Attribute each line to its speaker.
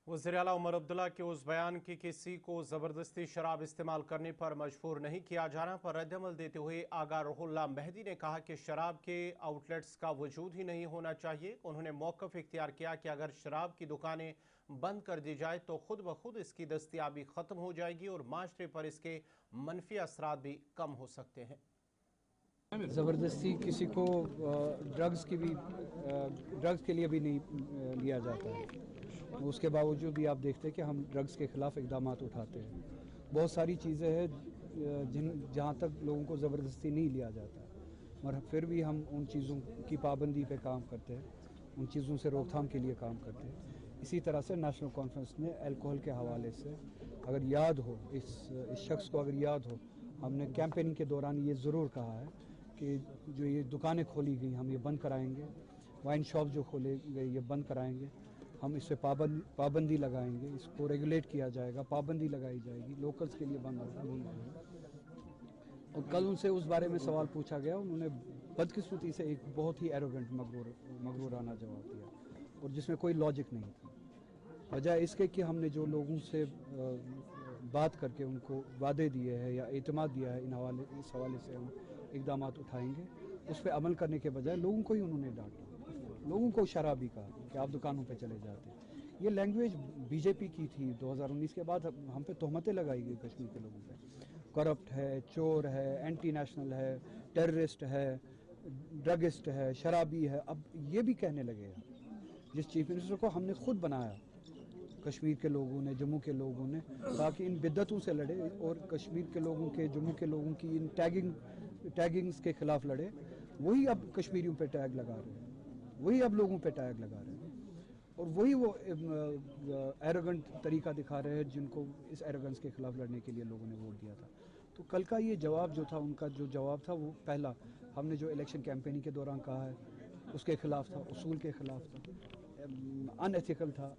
Speaker 1: वज़ीर-ए-आला उमर अब्दुल्ला के उस बयान की किसी को ज़बरदस्ती शराब इस्तेमाल करने पर मजबूर नहीं किया जाना पर रद्दअमल देते हुए आगा रुहुल्लाह मेहदी ने कहा कि शराब के आउटलेट्स का वजूद ही नहीं होना चाहिए। उन्होंने मौक़िफ़ इख्तियार किया कि अगर शराब की दुकानें बंद कर दी जाए तो खुद ब खुद इसकी दस्तियाबी ख़त्म हो जाएगी और माशरे पर इसके मनफी असरात भी कम हो सकते हैं।
Speaker 2: ज़बरदस्ती किसी को ड्रग्स के लिए भी नहीं लिया जाता है। उसके बावजूद भी आप देखते हैं कि हम ड्रग्स के ख़िलाफ़ इक़दाम उठाते हैं। बहुत सारी चीज़ें हैं जहाँ तक लोगों को ज़बरदस्ती नहीं लिया जाता है, मगर फिर भी हम उन चीज़ों की पाबंदी पे काम करते हैं, उन चीज़ों से रोकथाम के लिए काम करते हैं। इसी तरह से नेशनल कॉन्फ्रेंस ने अल्कोहल के हवाले से अगर याद हो, इस शख्स को अगर याद हो, हमने कैंपेनिंग के दौरान ये ज़रूर कहा है कि जो ये दुकानें खोली गई हम ये बंद कराएंगे, वाइन शॉप जो खोले गए ये बंद कराएंगे, हम इस पर पाबंदी लगाएंगे, इसको रेगुलेट किया जाएगा, पाबंदी लगाई जाएगी, लोकल्स के लिए बंद होगा। और कल उनसे उस बारे में सवाल पूछा गया, उन्होंने बदकिस्मती से एक बहुत ही एरोगेंट मगरूराना जवाब दिया और जिसमें कोई लॉजिक नहीं था। वजह इसके कि हमने जो लोगों से बात करके उनको वादे दिए हैं या एतमाद दिया है इस हवाले से हम इक़दाम उठाएंगे, उस पर अमल करने के बजाय लोगों को ही उन्होंने डांटा, लोगों को शराबी कहा कि आप दुकानों पे चले जाते। ये लैंग्वेज बीजेपी की थी। 2019 के बाद हम पे तोहमतें लगाई गई कश्मीर के लोगों पे, करप्ट है, चोर है, एंटी नेशनल है, टेररिस्ट है, ड्रगिस्ट है, शराबी है। अब ये भी कहने लगे हैं। जिस चीफ मिनिस्टर को हमने खुद बनाया कश्मीर के लोगों ने, जम्मू के लोगों ने, ताकि इन बिद्दतों से लड़े और कश्मीर के लोगों के, जम्मू के लोगों की इन टैगिंग्स के खिलाफ लड़े, वही अब कश्मीरियों पे टैग लगा रहे हैं, वही अब लोगों पे टैग लगा रहे हैं और वही वो एरोगेंट तरीका दिखा रहे हैं जिनको इस एरोगेंस के खिलाफ लड़ने के लिए लोगों ने वोट दिया था। तो कल का ये जवाब जो था, उनका जो जवाब था, वो पहला हमने जो इलेक्शन कैंपेनिंग के दौरान कहा है उसके खिलाफ था, उसूल के खिलाफ था, अनएथिकल था,